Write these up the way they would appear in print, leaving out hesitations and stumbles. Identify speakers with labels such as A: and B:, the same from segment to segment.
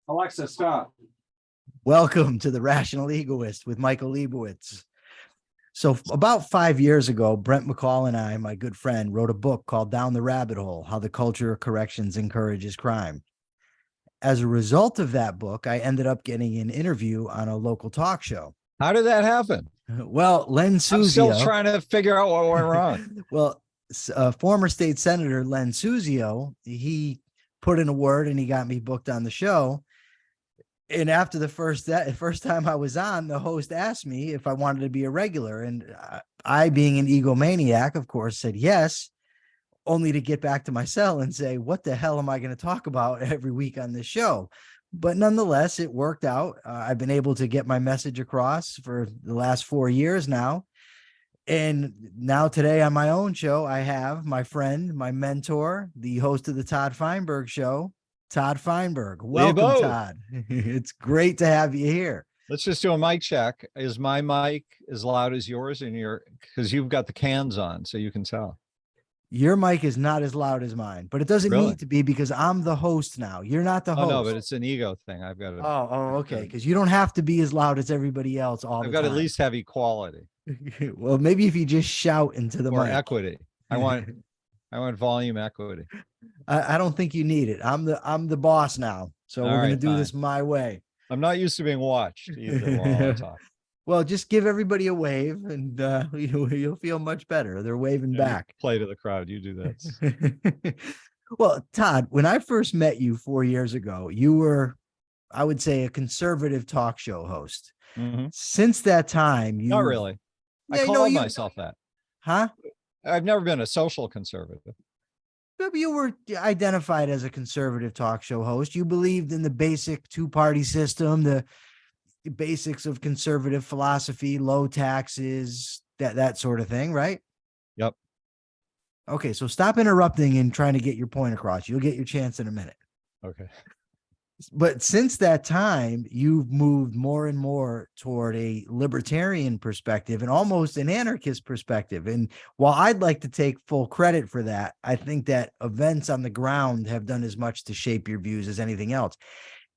A: Alexa, stop.
B: Welcome to the Rational Egoist with Michael Liebowitz. So about 5 years ago, Brent McCall and I, my good friend, wrote a book called Down the Rabbit Hole, How the Culture of Corrections Encourages Crime. As a result of that book, I ended up getting an interview on a local talk show.
C: How did that happen?
B: Well, Len Suzio.
C: I'm still trying to figure out what went wrong.
B: Well, former state senator Len Suzio, he put in a word and he got me booked on the show. And after the first time I was on, the host asked me if I wanted to be a regular. And I, being an egomaniac, of course, said yes, only to get back to my cell and say, what the hell am I going to talk about every week on this show? But nonetheless, it worked out. I've been able to get my message across for the last 4 years now. And now today on my own show, I have my friend, my mentor, the host of the Todd Feinburg Show, Todd Feinberg. Welcome,
C: Liebo.
B: Todd. It's great to have you here.
C: Let's just do a mic check. Is my mic as loud as yours? And because you've got the cans on, so you can tell.
B: Your mic is not as loud as mine, but it doesn't
C: Really?
B: need to be because I'm the host now. You're not the host.
C: Oh no, but it's an ego thing. I've got to.
B: Okay. Because you don't have to be as loud as everybody else all the
C: I've
B: time.
C: got to at least have equality
B: Well, maybe if you just shout into the
C: or
B: mic.
C: equity. I want volume equity.
B: I don't think you need it. I'm the boss now, so
C: All
B: we're going to
C: right,
B: do
C: fine.
B: this my way.
C: I'm not used to being watched either while I talk.
B: Well, just give everybody a wave, and you'll feel much better. They're waving back.
C: Play to the crowd. You do that.
B: Well, Todd, when I first met you 4 years ago, you were, I would say, a conservative talk show host.
C: Mhm.
B: Since that time, you
C: Not really. I call myself that.
B: Huh?
C: I've never been a social conservative.
B: You were identified as a conservative talk show host. You believed in the basic two-party system, the basics of conservative philosophy, low taxes, that sort of thing, right?
C: Yep.
B: Okay, so stop interrupting and trying to get your point across. You'll get your chance in a minute.
C: Okay.
B: But since that time, you've moved more and more toward a libertarian perspective and almost an anarchist perspective. And while I'd like to take full credit for that, I think that events on the ground have done as much to shape your views as anything else.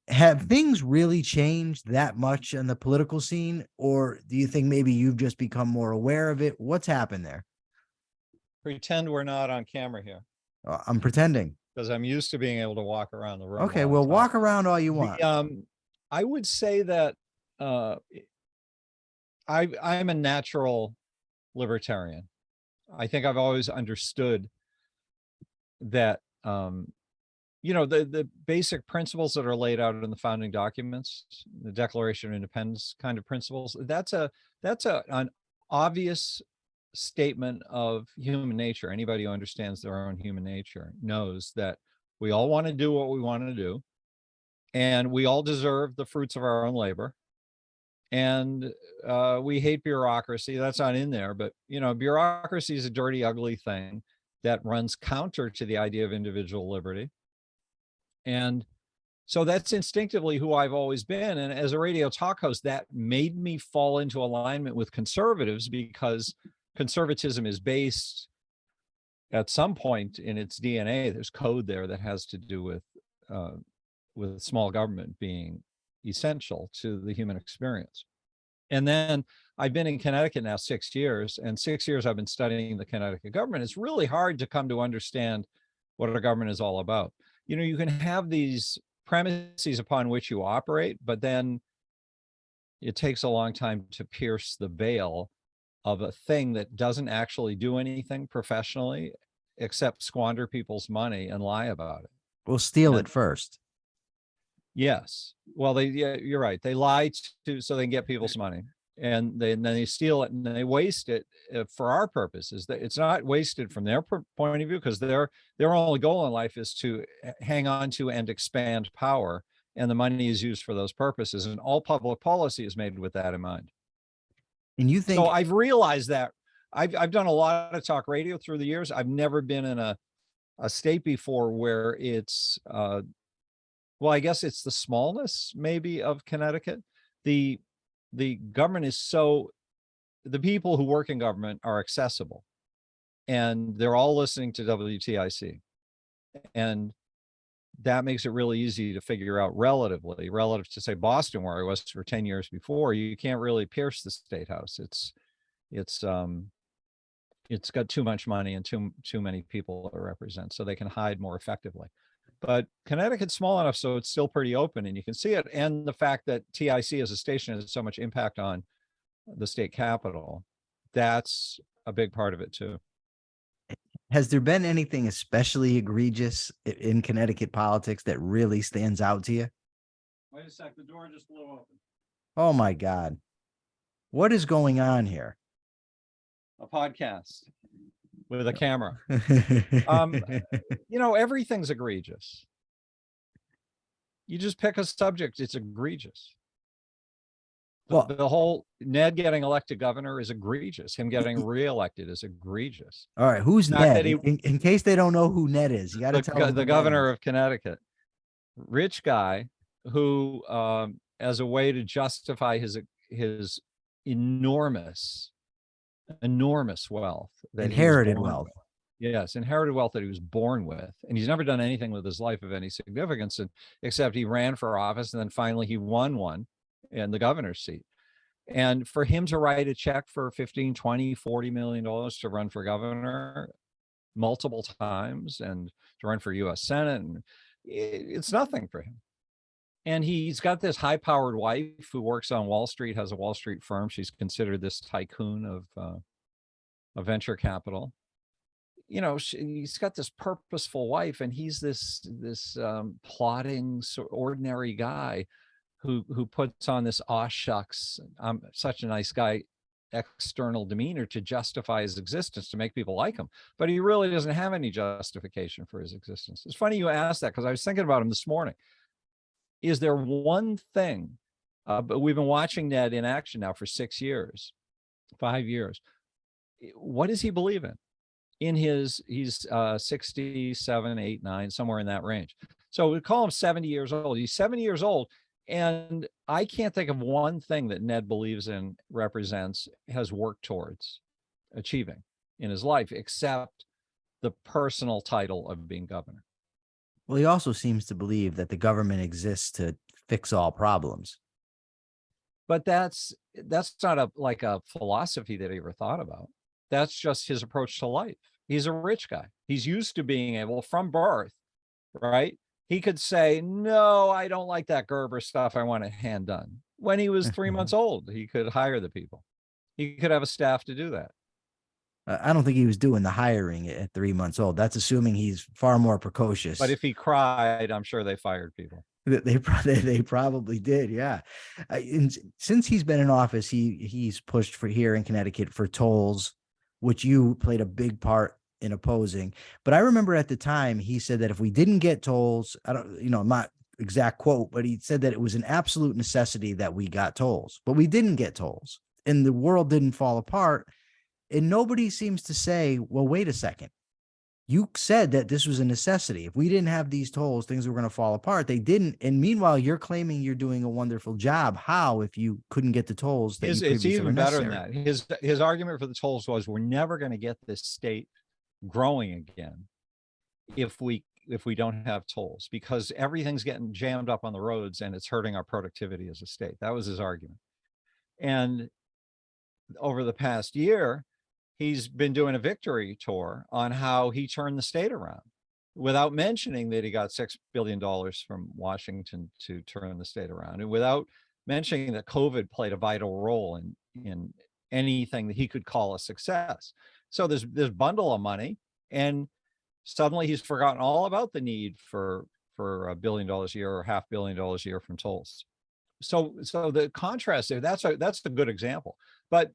B: Have things really changed that much on the political scene? Or do you think maybe you've just become more aware of it? What's happened there?
C: Pretend we're not on camera here,
B: I'm pretending.
C: because I'm used to being able to walk around the room.
B: Okay,
C: while I
B: well,
C: talk.
B: walk around all you want.
C: I would say that I'm a natural libertarian. I think I've always understood that the basic principles that are laid out in the founding documents, the Declaration of Independence kind of principles, that's an obvious statement of human nature. Anybody who understands their own human nature knows that we all want to do what we want to do, and we all deserve the fruits of our own labor. And we hate bureaucracy. That's not in there, but bureaucracy is a dirty, ugly thing that runs counter to the idea of individual liberty. And so that's instinctively who I've always been. And as a radio talk host, that made me fall into alignment with conservatives, because conservatism is based at some point in its DNA. There's code there that has to do with small government being essential to the human experience. And then I've been in Connecticut now 6 years, and 6 years I've been studying the Connecticut government. It's really hard to come to understand what our government is all about. You can have these premises upon which you operate, but then it takes a long time to pierce the veil of a thing that doesn't actually do anything professionally except squander people's money and lie about it.
B: We'll steal it first.
C: Yes. Well, you're right. They lie so they can get people's money, and then they steal it and they waste it for our purposes. It's not wasted from their point of view, because their only goal in life is to hang on to and expand power, and the money is used for those purposes. And all public policy is made with that in mind.
B: And you think?
C: So I've realized that. I've done a lot of talk radio through the years. I've never been in a state before where it's well, I guess it's the smallness maybe of Connecticut. The government is the people who work in government are accessible, and they're all listening to WTIC. And that makes it really easy to figure out relative to say Boston, where I was for 10 years before. You can't really pierce the state house. It's got too much money and too many people to represent, so they can hide more effectively. But Connecticut's small enough so it's still pretty open, and you can see it. And the fact that TIC as a station has so much impact on the state capital, that's a big part of it too.
B: Has there been anything especially egregious in Connecticut politics that really stands out to you?
C: Wait a sec, the door just blew open.
B: Oh my God. What is going on here?
C: A podcast with a camera. Everything's egregious. You just pick a subject, it's egregious.
B: Well,
C: the whole Ned getting elected governor is egregious. Him getting reelected is egregious.
B: All right, who's Ned? In case they don't know who Ned is, you got to tell them
C: the governor of Connecticut, rich guy who, as a way to justify his enormous wealth,
B: inherited wealth.
C: Yes, inherited wealth that he was born with, and he's never done anything with his life of any significance, except he ran for office, and then finally he won one in the governor's seat. And for him to write a check for 15, 20, 40 million dollars to run for governor multiple times and to run for US Senate, and it's nothing for him. And he's got this high-powered wife who works on Wall Street, has a Wall Street firm. She's considered this tycoon of venture capital. He's got this purposeful wife, and he's this plodding, ordinary guy who puts on this aw shucks, I'm such a nice guy external demeanor to justify his existence, to make people like him. But he really doesn't have any justification for his existence. It's funny you asked that, because I was thinking about him this morning. Is there one thing, but we've been watching Ned in action now for 5 years. What does he believe in? He's 67, 8, 9, somewhere in that range. So we call him 70 years old. He's 70 years old. And I can't think of one thing that Ned believes in, represents, has worked towards achieving in his life, except the personal title of being governor.
B: Well, he also seems to believe that the government exists to fix all problems.
C: But that's not a philosophy that he ever thought about. That's just his approach to life. He's a rich guy. He's used to being able, from birth, right? He could say, no, I don't like that Gerber stuff. I want it hand done. When he was 3 months old, he could hire the people. He could have a staff to do that.
B: I don't think he was doing the hiring at 3 months old. That's assuming he's far more precocious.
C: But if he cried, I'm sure they fired people.
B: They probably did, yeah. Since he's been in office, he's pushed for here in Connecticut for tolls, which you played a big part in opposing. But I remember at the time he said that if we didn't get tolls, not exact quote, but he said that it was an absolute necessity that we got tolls, but we didn't get tolls and the world didn't fall apart. And nobody seems to say, well, wait a second. You said that this was a necessity. If we didn't have these tolls, things were going to fall apart. They didn't. And meanwhile, you're claiming you're doing a wonderful job. How, if you couldn't get the tolls?
C: It's even better than that. His argument for the tolls was, we're never going to get this state growing again if we don't have tolls, because everything's getting jammed up on the roads and it's hurting our productivity as a state. That was his argument. And over the past year, he's been doing a victory tour on how he turned the state around, without mentioning that he got $6 billion from Washington to turn the state around, and without mentioning that COVID played a vital role in anything that he could call a success. So there's this bundle of money, and suddenly he's forgotten all about the need for $1 billion a year or $500 million a year from tolls. So the contrast there, that's a good example. But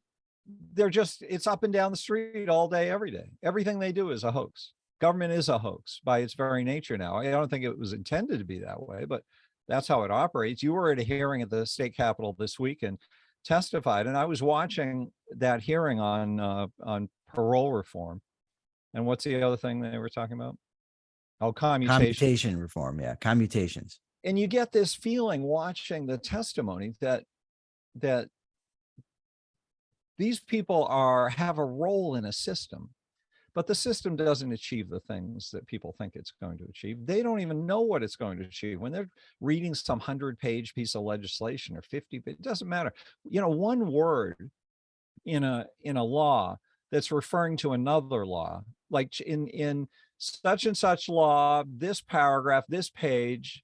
C: it's up and down the street all day, every day. Everything they do is a hoax. Government is a hoax by its very nature now. I don't think it was intended to be that way, but that's how it operates. You were at a hearing at the state capitol this week and testified, and I was watching that hearing on parole reform. And what's the other thing they were talking about? Oh,
B: commutation reform. Yeah, commutations.
C: And you get this feeling watching the testimony that these people have a role in a system, but the system doesn't achieve the things that people think it's going to achieve. They don't even know what it's going to achieve when they're reading some 100-page piece of legislation or 50. It doesn't matter. One word in a law that's referring to another law, like in such and such law, this paragraph, this page,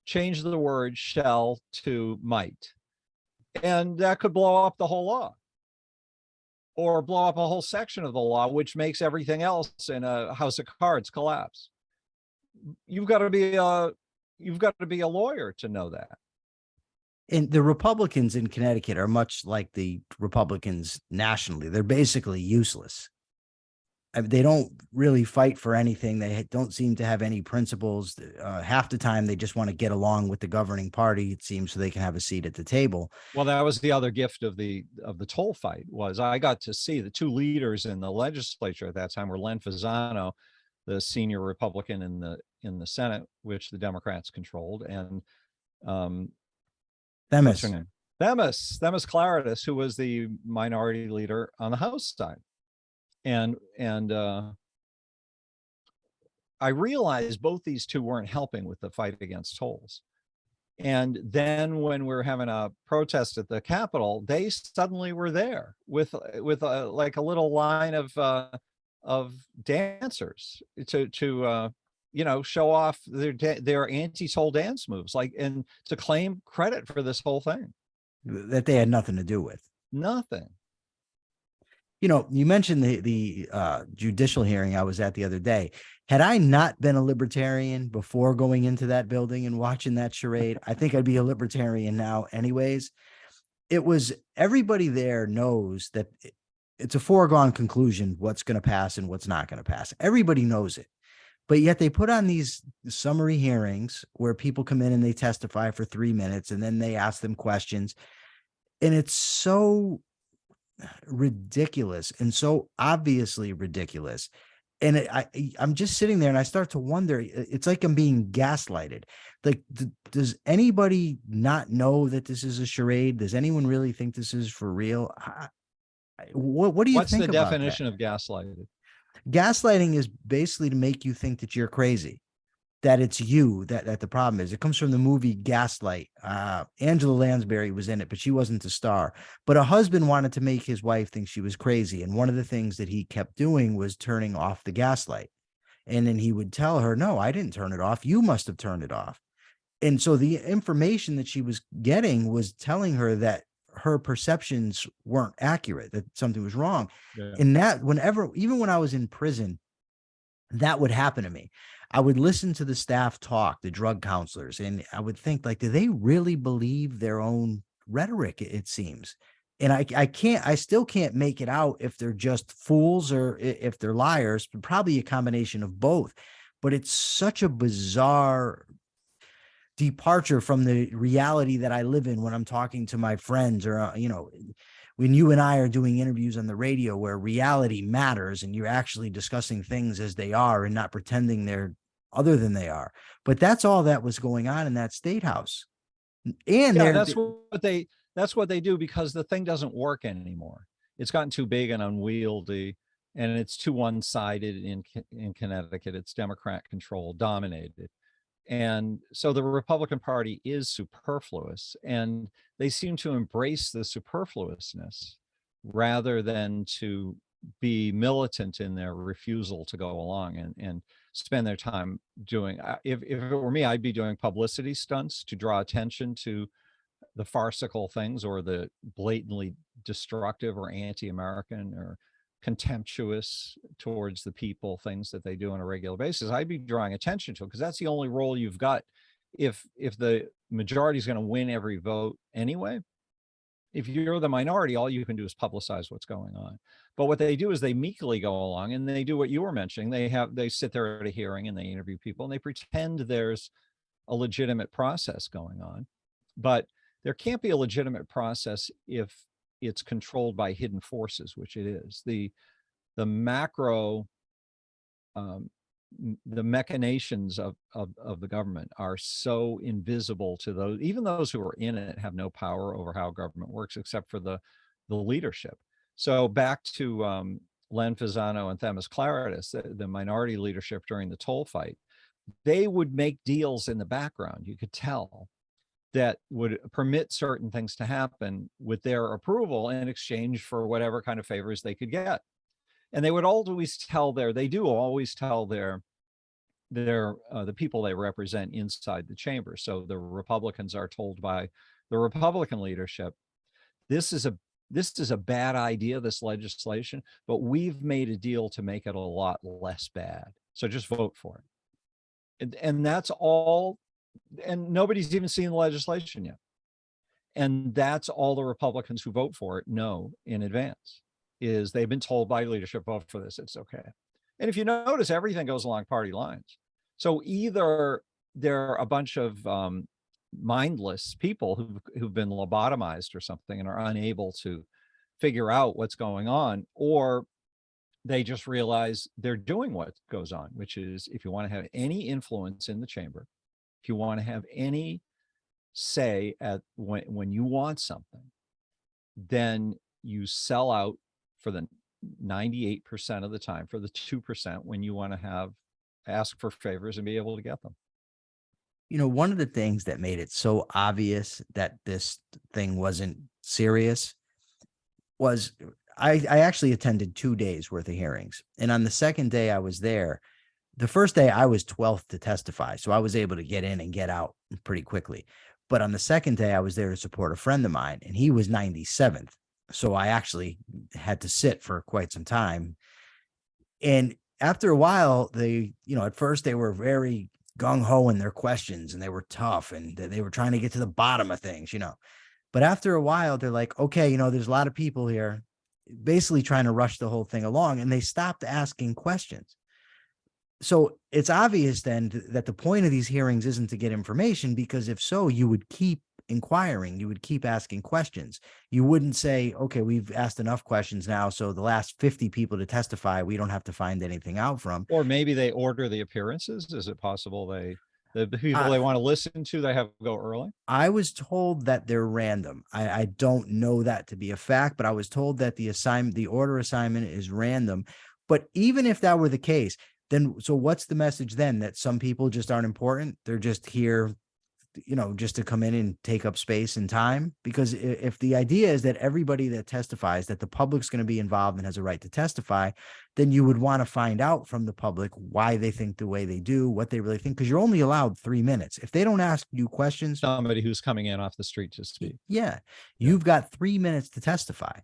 C: change the word shall to might, and that could blow up the whole law, or blow up a whole section of the law, which makes everything else in a house of cards collapse. You've got to be a lawyer to know that.
B: And the Republicans in Connecticut are much like the Republicans nationally. They're basically useless. I mean, they don't really fight for anything. They don't seem to have any principles. Half the time, they just want to get along with the governing party, it seems, so they can have a seat at the table.
C: Well, that was the other gift of the toll fight, was I got to see the two leaders in the legislature at that time were Len Fasano, the senior Republican in the Senate, which the Democrats controlled, and what's her name? Themis Claridis, who was the minority leader on the House side. And I realized both these two weren't helping with the fight against tolls. And then when we were having a protest at the Capitol, they suddenly were there with like a little line of dancers to show off their anti-toll dance moves, and to claim credit for this whole thing
B: that they had nothing to do with.
C: Nothing.
B: You mentioned the judicial hearing I was at the other day. Had I not been a libertarian before going into that building and watching that charade, I think I'd be a libertarian now anyways. Everybody there knows that it's a foregone conclusion what's going to pass and what's not going to pass. Everybody knows it. But yet they put on these summary hearings where people come in and they testify for 3 minutes and then they ask them questions. And it's so ridiculous and so obviously ridiculous. And I'm just sitting there and I start to wonder, it's like I'm being gaslighted. Like, does anybody not know that this is a charade? Does anyone really think this is for real? What do you think about that?
C: What's the definition of gaslighted?
B: Gaslighting is basically to make you think that you're crazy, that it's you that the problem is. It comes from the movie Gaslight. Angela Lansbury was in it, but she wasn't the star. But a husband wanted to make his wife think she was crazy. And one of the things that he kept doing was turning off the gaslight. And then he would tell her, no, I didn't turn it off. You must have turned it off. And so the information that she was getting was telling her that her perceptions weren't accurate, that something was wrong. Yeah. And that even when I was in prison, that would happen to me. I would listen to the staff talk, the drug counselors, and I would think, like, do they really believe their own rhetoric? It seems. And I still can't make it out if they're just fools or if they're liars, but probably a combination of both. But it's such a bizarre departure from the reality that I live in when I'm talking to my friends, or, when you and I are doing interviews on the radio where reality matters and you're actually discussing things as they are and not pretending they're other than they are. But that's all that was going on in that state house. And
C: that's what they do, because the thing doesn't work anymore. It's gotten too big and unwieldy, and it's too one-sided in Connecticut. It's Democrat controlled, dominated. And so the Republican Party is superfluous, and they seem to embrace the superfluousness rather than to be militant in their refusal to go along and spend their time doing. If it were me, I'd be doing publicity stunts to draw attention to the farcical things or the blatantly destructive or anti-American or contemptuous towards the people things that they do on a regular basis. I'd be drawing attention to it, because that's the only role you've got. If the majority is going to win every vote anyway, if you're the minority, all you can do is publicize what's going on. But what they do is they meekly go along and they do what you were mentioning. They sit there at a hearing and they interview people and they pretend there's a legitimate process going on. But there can't be a legitimate process if it's controlled by hidden forces, which it is. The macro, the machinations of the government are so invisible to those. Even those who are in it have no power over how government works, except for the leadership. So back to Len Fasano and Themis Claridis, the minority leadership during the toll fight, they would make deals in the background, you could tell, that would permit certain things to happen with their approval in exchange for whatever kind of favors they could get. And they would always tell they do always tell the people they represent inside the chamber. So the Republicans are told by the Republican leadership, this is a bad idea, this legislation, but we've made a deal to make it a lot less bad. So just vote for it. And that's all. And nobody's even seen the legislation yet. And that's all the Republicans who vote for it know in advance, is they've been told by leadership, vote for this, it's okay. And if you notice, everything goes along party lines. So either they're a bunch of mindless people who've been lobotomized or something and are unable to figure out what's going on, or they just realize they're doing what goes on, which is, if you want to have any influence in the chamber, if you want to have any say at when you want something, then you sell out for the 98% of the time, for the 2% when you want to ask for favors and be able to get them.
B: You know, one of the things that made it so obvious that this thing wasn't serious was I actually attended 2 days worth of hearings. And on the second day I was there, the first day I was 12th to testify. So I was able to get in and get out pretty quickly. But on the second day I was there to support a friend of mine, and he was 97th. So I actually had to sit for quite some time. And after a while, at first they were very gung-ho in their questions, and they were tough, and they were trying to get to the bottom of things, But after a while, they're like, okay, there's a lot of people here basically trying to rush the whole thing along, and they stopped asking questions. So it's obvious then that the point of these hearings isn't to get information, because if so, you would keep inquiring, you would keep asking questions. You wouldn't say, okay, we've asked enough questions now, so the last 50 people to testify, we don't have to find anything out from.
C: Or maybe they order the appearances. Is it possible the people they want to listen to, they have to go early?
B: I was told that they're random. I don't know that to be a fact, but I was told that the order assignment is random. But even if that were the case, then so what's the message then? That some people just aren't important? They're just here, just to come in and take up space and time? Because if the idea is that everybody that testifies, that the public's going to be involved and has a right to testify, then you would want to find out from the public why they think the way they do, what they really think, because you're only allowed 3 minutes. If they don't ask you questions,
C: somebody who's coming in off the street to speak.
B: Yeah. You've got 3 minutes to testify.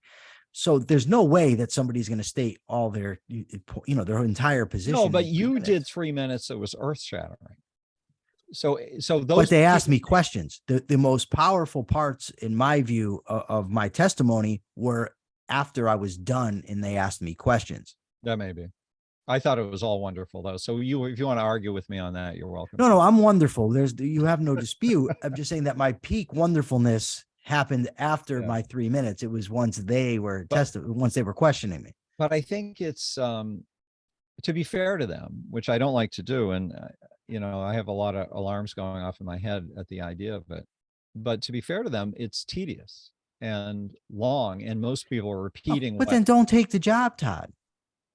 B: So there's no way that somebody's going to state all their entire position.
C: No, but you did 3 minutes that was earth shattering. So those.
B: But they asked me questions. The most powerful parts, in my view, of my testimony were after I was done and they asked me questions.
C: That may be. I thought it was all wonderful though. So if you want to argue with me on that, you're welcome.
B: No, I'm wonderful. You have no dispute. I'm just saying that my peak wonderfulness happened after my 3 minutes. It was once they were once they were questioning me.
C: But I think it's to be fair to them, which I don't like to do, and I have a lot of alarms going off in my head at the idea of it. But to be fair to them, it's tedious and long, and most people are repeating.
B: But then don't take the job, Todd.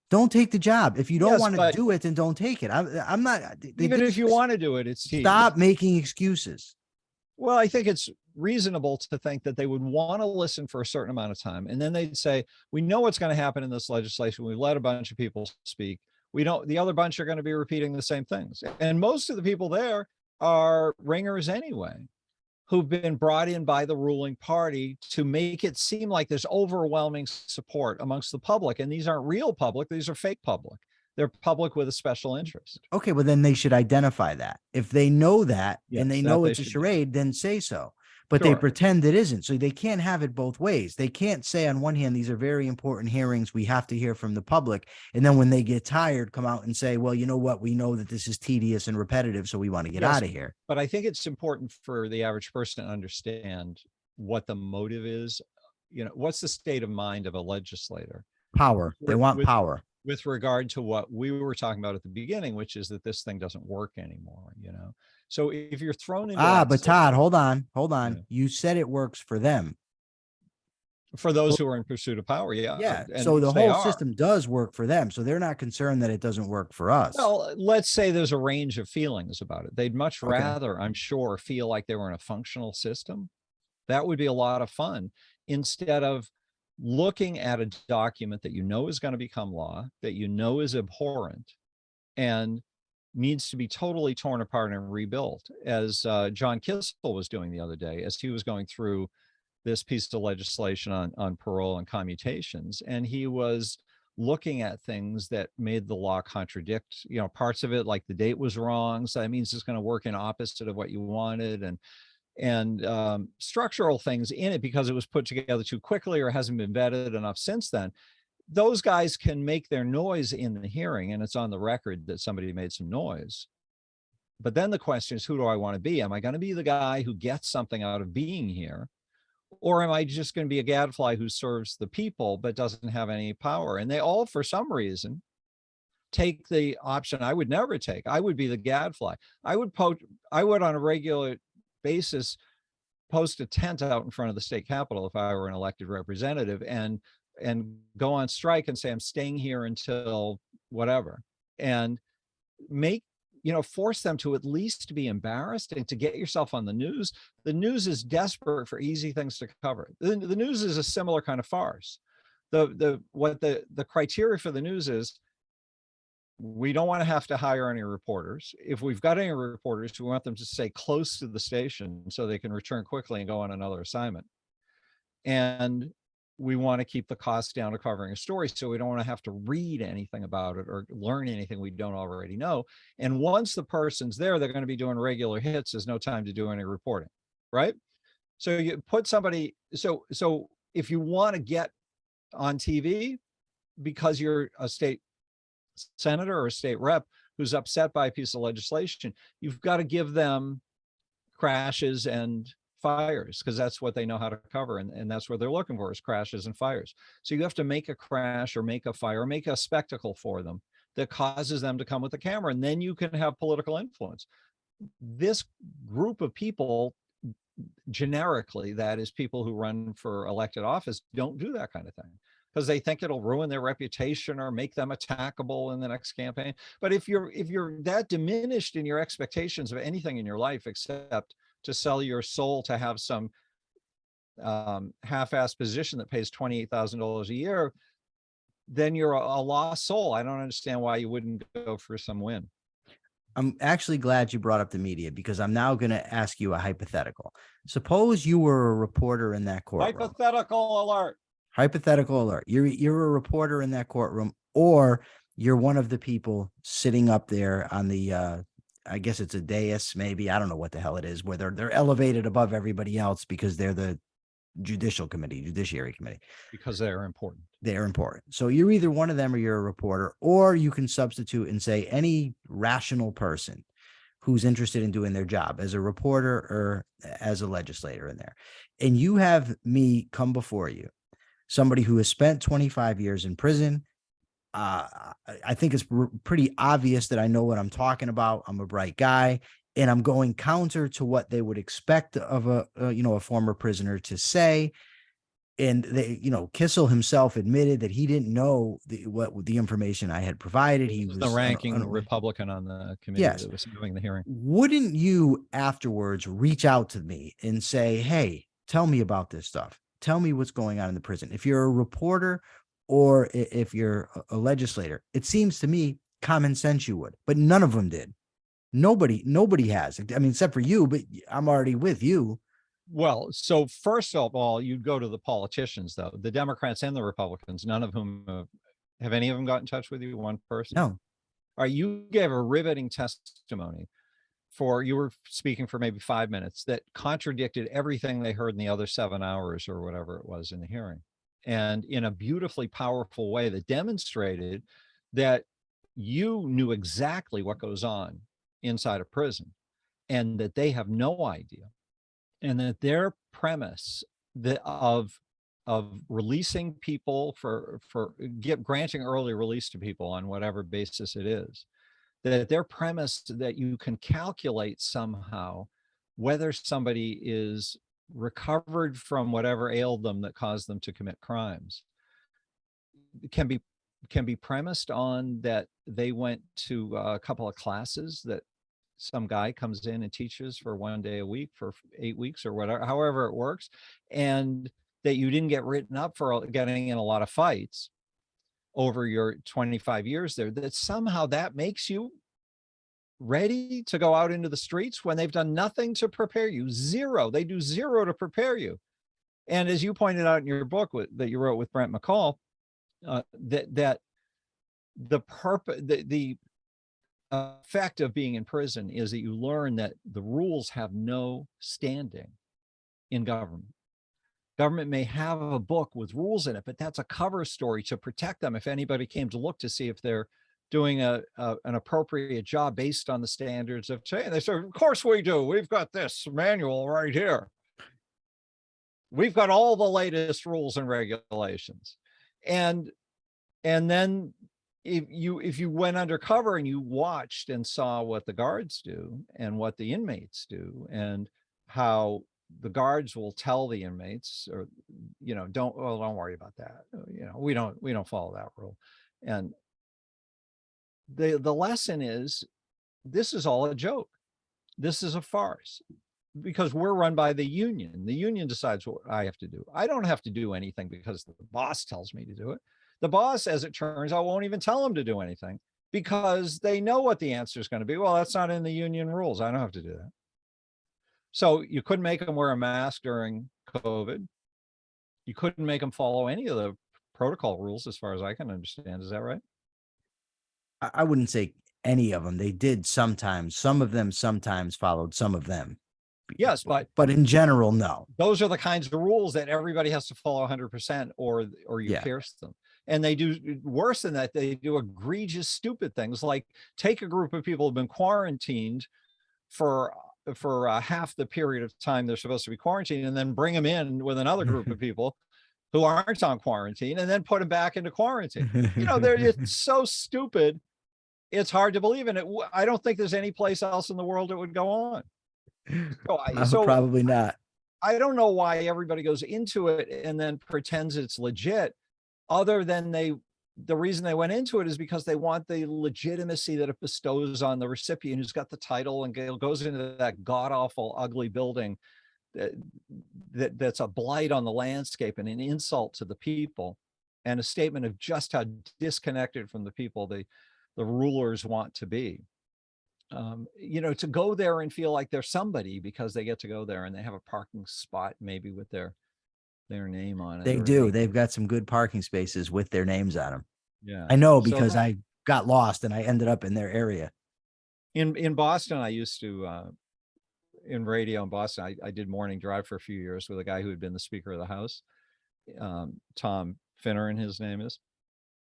B: Don't take the job. If you don't want to do it, then don't take it. I'm not.
C: Even if you want to do it, it's tedious.
B: Stop making excuses.
C: Well, I think it's reasonable to think that they would want to listen for a certain amount of time. And then they'd say, we know what's going to happen in this legislation. We let a bunch of people speak. We don't, the other bunch are going to be repeating the same things. And most of the people there are ringers anyway, who've been brought in by the ruling party to make it seem like there's overwhelming support amongst the public. And these aren't real public. These are fake public. They're public with a special interest.
B: Okay, well, then they should identify that. If they know that and they know it's a charade, then say so. But they pretend it isn't. So they can't have it both ways. They can't say on one hand, these are very important hearings, we have to hear from the public. And then when they get tired, come out and say, well, you know what? We know that this is tedious and repetitive, so we want to get out of here.
C: But I think it's important for the average person to understand what the motive is. What's the state of mind of a legislator?
B: Power. They want power.
C: With regard to what we were talking about at the beginning, which is that this thing doesn't work anymore, So if you're thrown into
B: but Todd, hold on. You said it works for them.
C: For those who are in pursuit of power, yeah.
B: Yeah.
C: And
B: So the
C: they
B: whole
C: are.
B: system does work for them. So they're not concerned that it doesn't work for us.
C: Well, let's say there's a range of feelings about it. They'd much
B: Okay.
C: rather, I'm sure, feel like they were in a functional system. That would be a lot of fun, instead of looking at a document that you know is going to become law, that you know is abhorrent and needs to be totally torn apart and rebuilt, as John Kissel was doing the other day, as he was going through this piece of legislation on parole and commutations. And he was looking at things that made the law contradict, parts of it, like the date was wrong. So that means it's going to work in opposite of what you wanted. And structural things in it because it was put together too quickly or hasn't been vetted enough since then. Those guys can make their noise in the hearing, and it's on the record that somebody made some noise. But then the question is, who do I want to be? Am I going to be the guy who gets something out of being here? Or am I just going to be a gadfly who serves the people but doesn't have any power? And they all, for some reason, take the option I would never take. I would be the gadfly. I would on a regular basis post a tent out in front of the state capitol if I were an elected representative and go on strike and say, I'm staying here until whatever, and force them to at least be embarrassed and to get yourself on the news. The news is desperate for easy things to cover. The news is a similar kind of farce. The criteria for the news is, we don't want to have to hire any reporters. If we've got any reporters, we want them to stay close to the station so they can return quickly and go on another assignment. And we want to keep the costs down to covering a story, so we don't want to have to read anything about it or learn anything we don't already know. And once the person's there, they're going to be doing regular hits. There's no time to do any reporting, right? So you put somebody, so if you want to get on TV because you're a state senator or a state rep who's upset by a piece of legislation, you've got to give them crashes and fires, because that's what they know how to cover, and that's what they're looking for, is crashes and fires. So you have to make a crash or make a fire or make a spectacle for them that causes them to come with the camera, and then you can have political influence. This group of people, generically, that is people who run for elected office, don't do that kind of thing because they think it'll ruin their reputation or make them attackable in the next campaign. But if you're that diminished in your expectations of anything in your life except to sell your soul to have some half-assed position that pays $28,000 a year, then you're a lost soul. I don't understand why you wouldn't go for some win.
B: I'm actually glad you brought up the media, because I'm now going to ask you a hypothetical. Suppose you were a reporter in that courtroom.
C: Hypothetical alert.
B: Hypothetical alert. You're a reporter in that courtroom, or you're one of the people sitting up there on the I guess it's a dais, maybe, I don't know what the hell it is, where they're elevated above everybody else because they're the judiciary committee.
C: Because they're important.
B: They're important. So you're either one of them or you're a reporter, or you can substitute and say any rational person who's interested in doing their job as a reporter or as a legislator in there. And you have me come before you, somebody who has spent 25 years in prison. I think it's pretty obvious that I know what I'm talking about. I'm a bright guy, and I'm going counter to what they would expect of a former prisoner to say. And Kissel himself admitted that he didn't know the information I had provided. He was
C: the ranking Republican on the committee that was doing the hearing.
B: Wouldn't you afterwards reach out to me and say, hey, tell me about this stuff. Tell me what's going on in the prison. If you're a reporter or if you're a legislator, it seems to me common sense you would, but none of them did. Nobody has. I mean, except for you, but I'm already with you.
C: Well, so first of all, you'd go to the politicians, though, the Democrats and the Republicans, none of whom have any of them got in touch with you? One person?
B: No.
C: All right. You gave a riveting testimony you were speaking for maybe 5 minutes that contradicted everything they heard in the other 7 hours or whatever it was in the hearing. And in a beautifully powerful way that demonstrated that you knew exactly what goes on inside a prison and that they have no idea. And that their premise of releasing people granting early release to people on whatever basis it is, that their premise that you can calculate somehow whether somebody is recovered from whatever ailed them that caused them to commit crimes can be premised on that they went to a couple of classes that some guy comes in and teaches for 1 day a week for 8 weeks or whatever, however it works, and that you didn't get written up for getting in a lot of fights over your 25 years there, that somehow that makes you ready to go out into the streets when they've done nothing to prepare you. Zero. They do zero to prepare you. And as you pointed out in your book that you wrote with Brent McCall, that the purpose, the effect of being in prison is that you learn that the rules have no standing in government. Government may have a book with rules in it, but that's a cover story to protect them if anybody came to look to see if they're doing an appropriate job based on the standards of today. And they say, of course we do. We've got this manual right here. We've got all the latest rules and regulations. And then if you went undercover and you watched and saw what the guards do and what the inmates do and how the guards will tell the inmates, or, don't worry about that. We don't follow that rule. And the lesson is, this is all a joke. This is a farce, because we're run by the union. The union decides what I have to do. I don't have to do anything because the boss tells me to do it. The boss, as it turns out, won't even tell them to do anything because they know what the answer is going to be. Well, that's not in the union rules. I don't have to do that. So you couldn't make them wear a mask during COVID. You couldn't make them follow any of the protocol rules, as far as I can understand. Is that right?
B: I wouldn't say any of them. They did sometimes. Some of them sometimes followed some of them.
C: Yes, but
B: in general, no.
C: Those are the kinds of rules that everybody has to follow 100%, or you pierce them. And they do worse than that. They do egregious, stupid things like take a group of people who've been quarantined for half the period of time they're supposed to be quarantined, and then bring them in with another group of people who aren't on quarantine, and then put them back into quarantine. It's so stupid. It's hard to believe in it. I don't think there's any place else in the world it would go on. So
B: probably not.
C: I don't know why everybody goes into it and then pretends it's legit, other than the reason they went into it is because they want the legitimacy that it bestows on the recipient who's got the title and goes into that god-awful, ugly building that's a blight on the landscape and an insult to the people, and a statement of just how disconnected from the people the rulers want to be. To go there and feel like they're somebody because they get to go there and they have a parking spot maybe with their name on it.
B: They do. They've got some good parking spaces with their names on them.
C: Yeah,
B: I know, because I got lost and I ended up in their area.
C: In Boston, I used to in radio in Boston, I did morning drive for a few years with a guy who had been the Speaker of the House, Tom Finneran, his name is.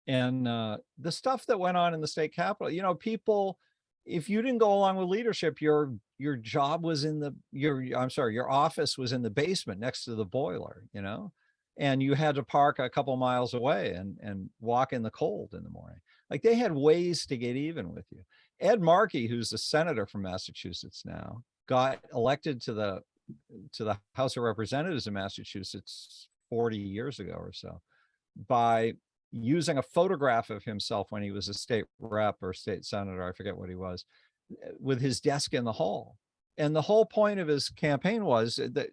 C: And the stuff that went on in the state capitol, people, if you didn't go along with leadership, your job was your office was in the basement next to the boiler, and you had to park a couple miles away and walk in the cold in the morning. Like, they had ways to get even with you. Ed Markey, who's a senator from Massachusetts now, got elected to the House of Representatives in Massachusetts 40 years ago or so by using a photograph of himself when he was a state rep or state senator, I forget what he was, with his desk in the hall. And the whole point of his campaign was that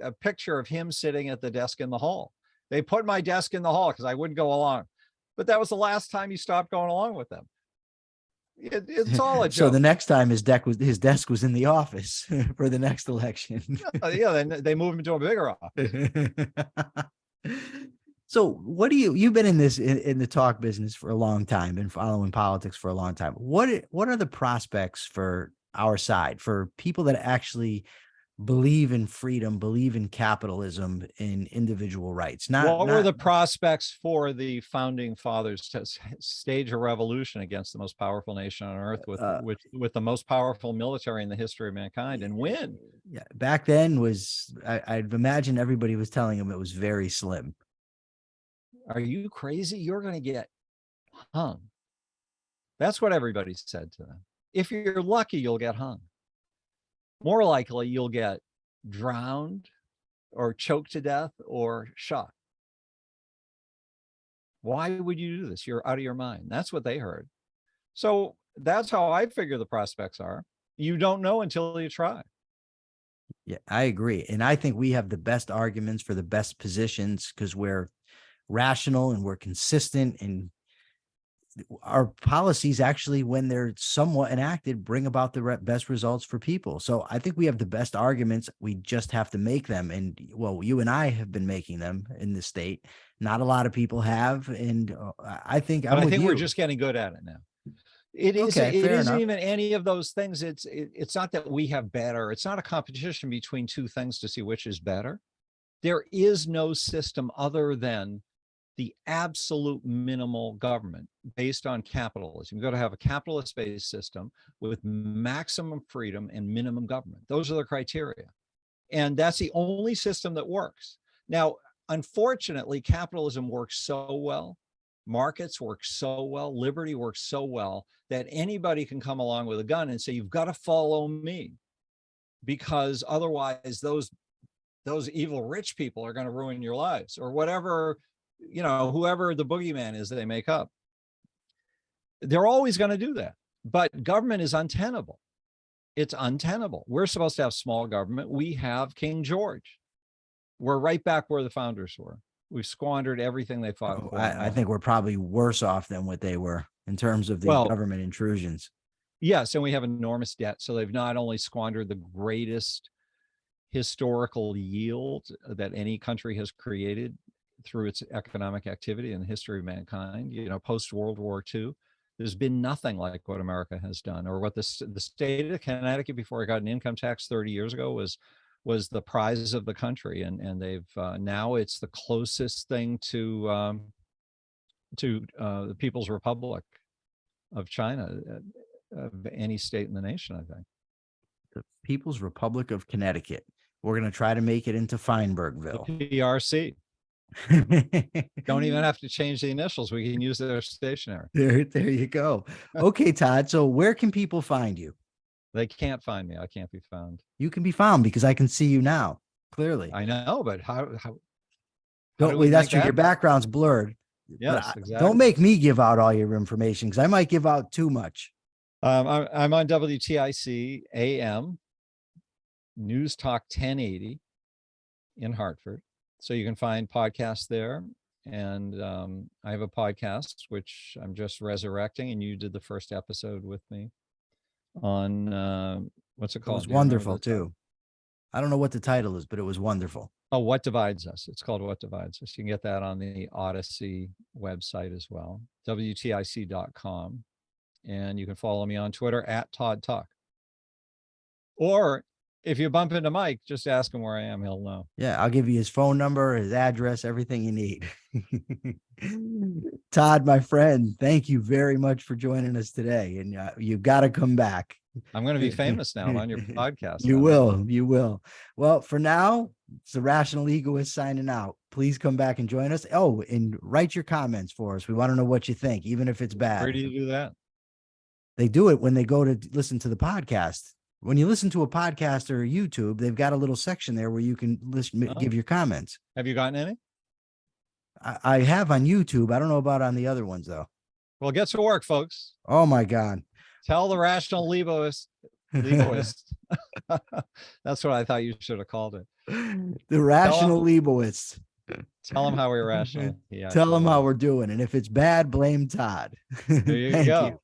C: a picture of him sitting at the desk in the hall. They put my desk in the hall because I wouldn't go along. But that was the last time he stopped going along with them. It's all a joke.
B: So the next time his desk was in the office for the next election.
C: Yeah, then they moved him to a bigger office.
B: So what do you've been in the talk business for a long time, been following politics for a long time. What are the prospects for our side, for people that actually believe in freedom, believe in capitalism, in individual rights? What
C: were the prospects for the founding fathers to stage a revolution against the most powerful nation on earth with the most powerful military in the history of mankind and win?
B: Yeah, back then I'd imagine everybody was telling them it was very slim.
C: Are you crazy? You're going to get hung. That's what everybody said to them. If you're lucky, you'll get hung. More likely, you'll get drowned or choked to death or shot. Why would you do this? You're out of your mind. That's what they heard. So that's how I figure the prospects are. You don't know until you try.
B: Yeah, I agree. And I think we have the best arguments for the best positions because we're rational and we're consistent, and our policies actually, when they're somewhat enacted, bring about the best results for people. So I think we have the best arguments. We just have to make them. And well, you and I have been making them in the state. Not a lot of people have. And I think
C: But I think we're just getting good at it now. It isn't even any of those things. It's not that we have better. It's not a competition between two things to see which is better. There is no system other than the absolute minimal government based on capitalism. You've got to have a capitalist-based system with maximum freedom and minimum government. Those are the criteria. And that's the only system that works. Now, unfortunately, capitalism works so well, markets work so well, liberty works so well that anybody can come along with a gun and say, you've got to follow me, because otherwise those evil rich people are going to ruin your lives, or whatever, whoever the boogeyman is that they make up. They're always going to do that. But government is untenable. It's untenable. We're supposed to have small government. We have King George. We're right back where the founders were. We've squandered everything they fought for.
B: I think we're probably worse off than what they were in terms of the government intrusions.
C: Yes, and we have enormous debt. So they've not only squandered the greatest historical yield that any country has created through its economic activity in the history of mankind, post World War II, there's been nothing like what America has done, or what the state of Connecticut before it got an income tax 30 years ago was the prize of the country, and they've now it's the closest thing to the People's Republic of China of any state in the nation, I think.
B: The People's Republic of Connecticut. We're going to try to make it into Feinbergville.
C: The PRC. Don't even have to change the initials. We can use their stationery.
B: There you go. Okay, Todd. So where can people find you?
C: They can't find me. I can't be found.
B: You can be found because I can see you now. Clearly.
C: I know, but how
B: don't wait, that's true. Your background's blurred.
C: Yes, exactly.
B: Don't make me give out all your information because I might give out too much.
C: I'm on WTIC AM News Talk 1080 in Hartford. So you can find podcasts there. And I have a podcast, which I'm just resurrecting. And you did the first episode with me on, what's it called?
B: It was wonderful too. I don't know what the title is, but it was wonderful.
C: Oh, What Divides Us. It's called What Divides Us. You can get that on the Odyssey website as well, WTIC.com. And you can follow me on Twitter at Todd Talk. Or if you bump into Mike, just ask him where I am. He'll know. Yeah,
B: I'll give you his phone number, his address, everything you need. Todd, my friend, thank you very much for joining us today. And you've got to come back.
C: I'm going to be famous now on your podcast.
B: You will. Well, for now, it's the Rational Egoist signing out. Please come back and join us. Oh, and write your comments for us. We want to know what you think, even if it's bad.
C: Where do you do that?
B: They do it when they go to listen to the podcast. When you listen to a podcast or YouTube, they've got a little section there where you can listen, give your comments.
C: Have you gotten any?
B: I have on YouTube. I don't know about on the other ones, though.
C: Well, get to work, folks.
B: Oh, my God.
C: Tell the Rational Leibowist. That's what I thought you should have called it.
B: The Rational Leibowist.
C: Tell them how we're rational.
B: Yeah, tell them how we're doing. And if it's bad, blame Todd.
C: There you go.